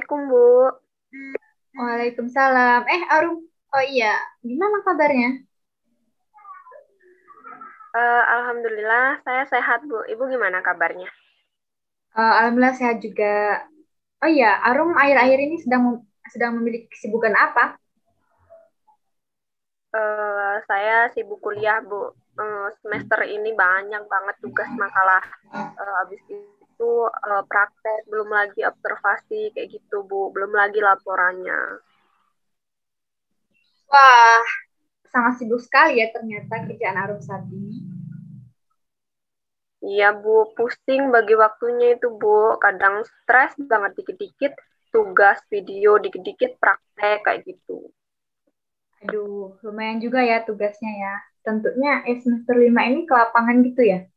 Assalamualaikum, Bu. Waalaikumsalam. Arum. Oh iya, gimana kabarnya? Alhamdulillah, saya sehat, Bu. Ibu gimana kabarnya? Alhamdulillah sehat juga. Oh iya, Arum akhir-akhir ini sedang memiliki kesibukan apa? Saya sibuk kuliah, Bu. Semester ini banyak banget tugas makalah. Habis itu praktek, belum lagi observasi, kayak gitu, Bu. Belum lagi laporannya. Wah, sangat sibuk sekali ya ternyata kerjaan Arum saat ini. Iya, Bu. Pusing bagi waktunya itu, Bu. Kadang stres banget dikit-dikit, tugas video, dikit-dikit praktek, kayak gitu. Aduh, lumayan juga ya tugasnya ya. Tentunya semester 5 ini ke lapangan gitu ya.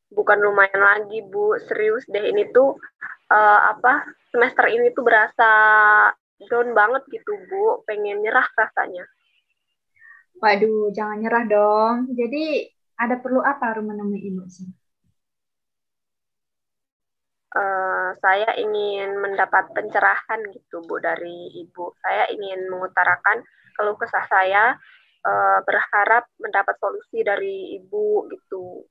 Bukan lumayan lagi, Bu. Serius deh, ini tuh semester ini tuh berasa down banget gitu, Bu. Pengen nyerah rasanya. Waduh, jangan nyerah dong. Jadi, ada perlu apa Arum menemui ibu sih? Saya ingin mendapat pencerahan gitu, Bu, dari Ibu. Saya ingin mengutarakan keluh kesah saya, berharap mendapat solusi dari Ibu gitu.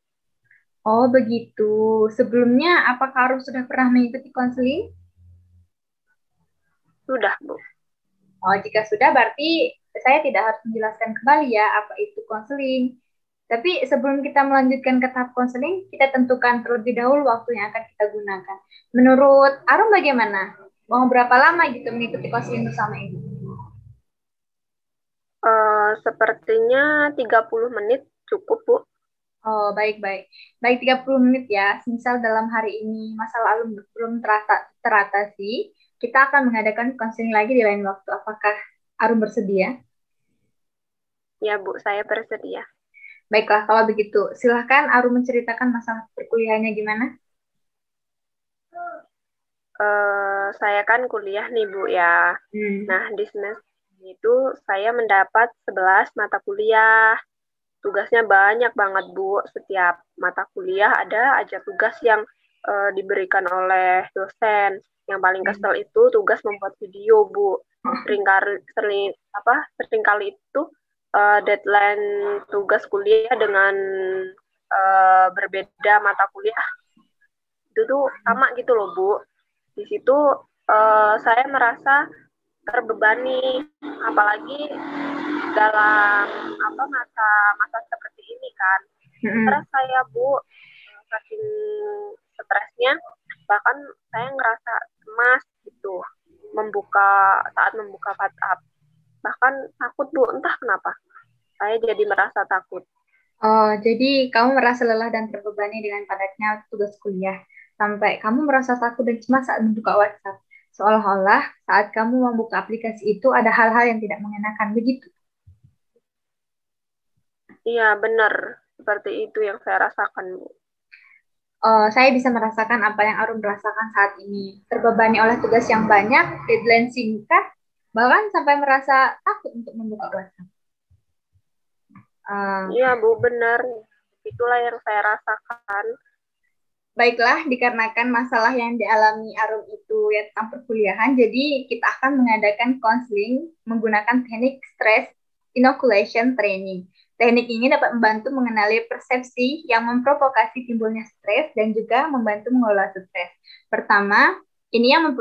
Oh, begitu. Sebelumnya, apakah Arum sudah pernah mengikuti konseling? Sudah, Bu. Oh, jika sudah berarti saya tidak harus menjelaskan kembali ya apa itu konseling. Tapi sebelum kita melanjutkan ke tahap konseling, kita tentukan terlebih dahulu waktu yang akan kita gunakan. Menurut Arum bagaimana? Mau berapa lama gitu mengikuti konseling bersama ini? Sepertinya 30 menit cukup, Bu. Oh, baik-baik. Baik 30 menit ya. Misal dalam hari ini masalah Arum belum teratasi, kita akan mengadakan konseling lagi di lain waktu. Apakah Arum bersedia? Ya, Bu, saya bersedia. Baiklah, kalau begitu. Silahkan Arum menceritakan masalah perkuliahannya gimana? Saya kan kuliah nih, Bu, ya. Hmm. Nah, di semester itu saya mendapat 11 mata kuliah. Tugasnya banyak banget, Bu. Setiap mata kuliah ada aja tugas yang diberikan oleh dosen. Yang paling kesel itu tugas membuat video, Bu. Seringkali itu deadline tugas kuliah dengan berbeda mata kuliah itu tuh sama gitu loh, Bu. Di situ saya merasa terbebani, apalagi dalam masa seperti ini kan. Stres Hmm. saya, Bu, saking stresnya bahkan saya ngerasa cemas gitu saat membuka WhatsApp, bahkan takut, Bu, entah kenapa saya jadi merasa takut. Oh, jadi kamu merasa lelah dan terbebani dengan padatnya tugas kuliah, sampai kamu merasa takut dan cemas saat membuka WhatsApp. Seolah-olah saat kamu membuka aplikasi itu ada hal-hal yang tidak mengenakan begitu. Iya, benar, seperti itu yang saya rasakan, Bu. Saya bisa merasakan apa yang Arum rasakan saat ini. Terbebani oleh tugas yang banyak, deadline singkat, bahkan sampai merasa takut untuk membuka WhatsApp. Eh, Iya, Bu, benar, itulah yang saya rasakan. Baiklah, dikarenakan masalah yang dialami Arum itu ya tentang perkuliahan, jadi kita akan mengadakan konseling menggunakan teknik stress inoculation training. Teknik ini dapat membantu mengenali persepsi yang memprovokasi timbulnya stres dan juga membantu mengelola stres. Pertama, ini yang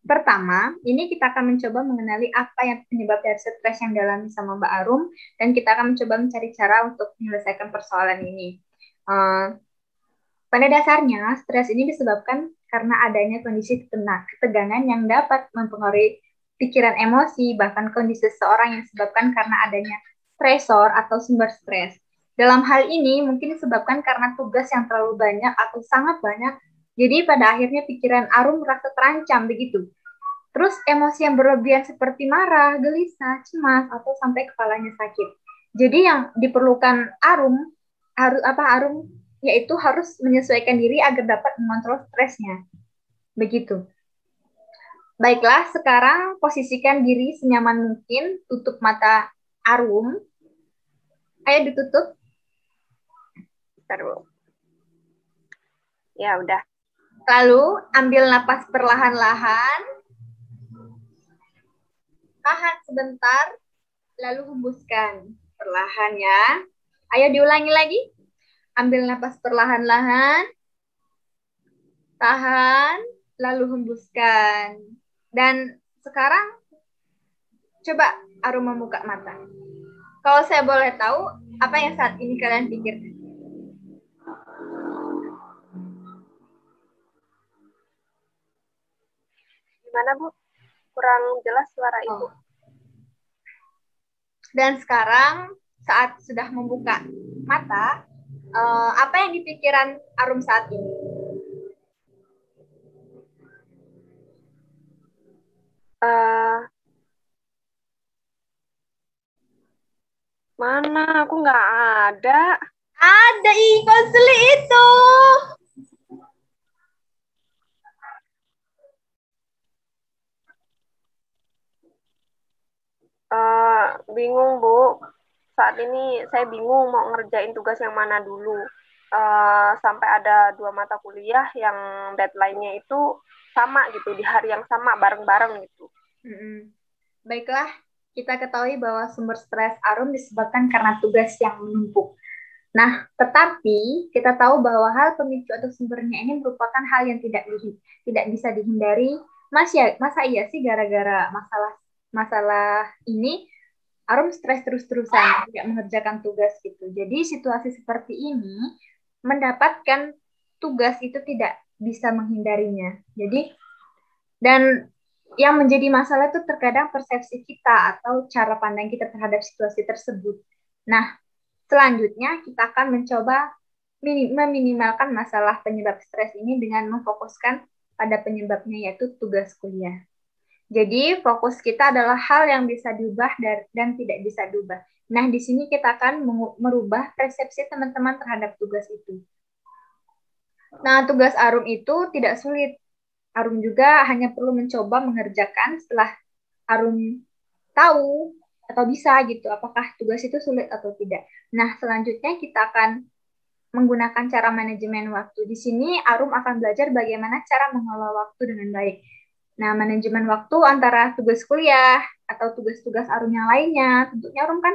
Pertama, ini kita akan mencoba mengenali apa yang penyebab dari stres yang dialami sama Mbak Arum, dan kita akan mencoba mencari cara untuk menyelesaikan persoalan ini. Uh, Pada dasarnya, stres ini disebabkan karena adanya kondisi ketegangan yang dapat mempengaruhi pikiran emosi, bahkan kondisi seseorang yang disebabkan karena adanya stresor atau sumber stres. Dalam hal ini mungkin disebabkan karena tugas yang terlalu banyak atau sangat banyak, jadi pada akhirnya pikiran Arum merasa terancam begitu. Terus emosi yang berlebihan seperti marah, gelisah, cemas, atau sampai kepalanya sakit. Jadi yang diperlukan Arum yaitu harus menyesuaikan diri agar dapat mengontrol stresnya. Begitu. Baiklah, sekarang posisikan diri senyaman mungkin, tutup mata Arum. Ayo ditutup. Bentar, Bu. Ya udah. Lalu ambil napas perlahan-lahan, tahan sebentar, lalu hembuskan perlahan ya. Ayo diulangi lagi. Ambil napas perlahan-lahan, tahan, lalu hembuskan. Dan sekarang coba Arum membuka mata. Kalau saya boleh tahu, apa yang saat ini kalian pikirkan? Gimana, Bu? Kurang jelas suara Ibu. Dan sekarang saat sudah membuka mata, apa yang di pikiran Arum saat ini? Mana? Aku nggak ada. Ada konseli itu. Bingung, Bu. Saat ini saya bingung mau ngerjain tugas yang mana dulu. Sampai ada 2 mata kuliah yang deadline-nya itu sama gitu, di hari yang sama, bareng-bareng gitu. Baiklah, kita ketahui bahwa sumber stres Arum disebabkan karena tugas yang menumpuk. Nah, tetapi kita tahu bahwa hal pemicu atau sumbernya ini merupakan hal yang tidak bisa dihindari. Masa iya sih gara-gara masalah ini Arum stres terus-terusan, tidak mengerjakan tugas gitu. Jadi situasi seperti ini mendapatkan tugas itu tidak bisa menghindarinya. Jadi dan yang menjadi masalah itu terkadang persepsi kita atau cara pandang kita terhadap situasi tersebut. Nah, selanjutnya kita akan mencoba meminimalkan masalah penyebab stres ini dengan memfokuskan pada penyebabnya yaitu tugas kuliah. Jadi fokus kita adalah hal yang bisa diubah dan tidak bisa diubah. Nah, di sini kita akan merubah persepsi teman-teman terhadap tugas itu. Nah, tugas Arum itu tidak sulit. Arum juga hanya perlu mencoba mengerjakan setelah Arum tahu atau bisa gitu apakah tugas itu sulit atau tidak. Nah, selanjutnya kita akan menggunakan cara manajemen waktu. Di sini Arum akan belajar bagaimana cara mengelola waktu dengan baik. Nah, manajemen waktu antara tugas kuliah atau tugas-tugas Arum yang lainnya. Tentunya Arum kan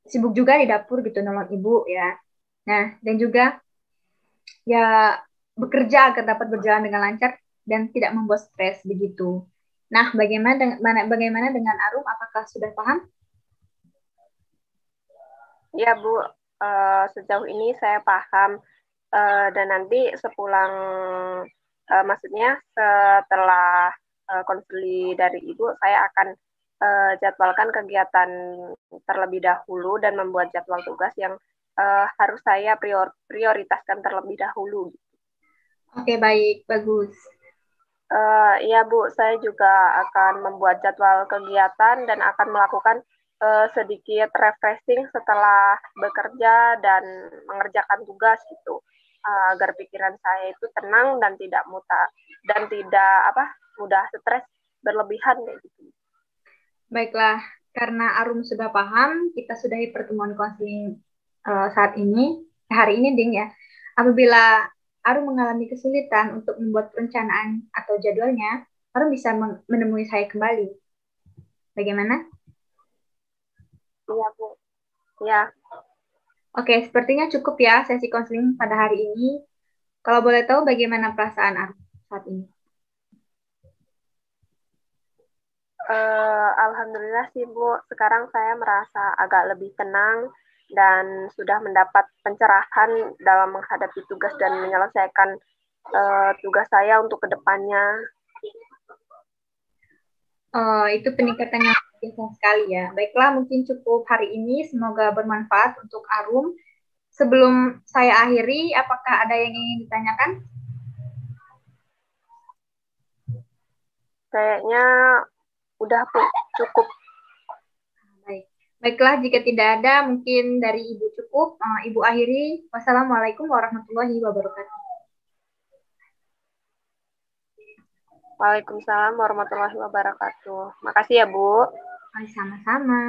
sibuk juga di dapur gitu nolong ibu ya. Nah, dan juga ya bekerja agar dapat berjalan dengan lancar dan tidak membuat stres begitu. Nah, bagaimana dengan Arum? Apakah sudah paham? Ya, Bu. Sejauh ini saya paham. Dan nanti sepulang, maksudnya setelah konseli dari Ibu, saya akan jadwalkan kegiatan terlebih dahulu dan membuat jadwal tugas yang harus saya prioritaskan terlebih dahulu. Oke, baik, bagus. Ya, Bu, saya juga akan membuat jadwal kegiatan dan akan melakukan sedikit refreshing setelah bekerja dan mengerjakan tugas gitu, agar pikiran saya itu tenang dan tidak mudah stres berlebihan kayak gitu. Baiklah, karena Arum sudah paham, kita sudahi pertemuan konseling saat ini, hari ini, Ding ya. Apabila Arum mengalami kesulitan untuk membuat perencanaan atau jadwalnya, Arum bisa menemui saya kembali. Bagaimana? Iya, Bu. Ya. Oke, sepertinya cukup ya sesi konseling pada hari ini. Kalau boleh tahu bagaimana perasaan Arum saat ini? Alhamdulillah sih, Bu. Sekarang saya merasa agak lebih tenang dan sudah mendapat pencerahan dalam menghadapi tugas dan menyelesaikan tugas saya untuk kedepannya. Itu peningkatan yang biasa sekali ya. Baiklah, mungkin cukup hari ini. Semoga bermanfaat untuk Arum. Sebelum saya akhiri, apakah ada yang ingin ditanyakan? Kayaknya udah cukup. Baik. Baiklah, jika tidak ada, mungkin dari Ibu cukup. Ibu akhiri. Wassalamualaikum warahmatullahi wabarakatuh. Waalaikumsalam warahmatullahi wabarakatuh. Makasih ya, Bu. Sama-sama.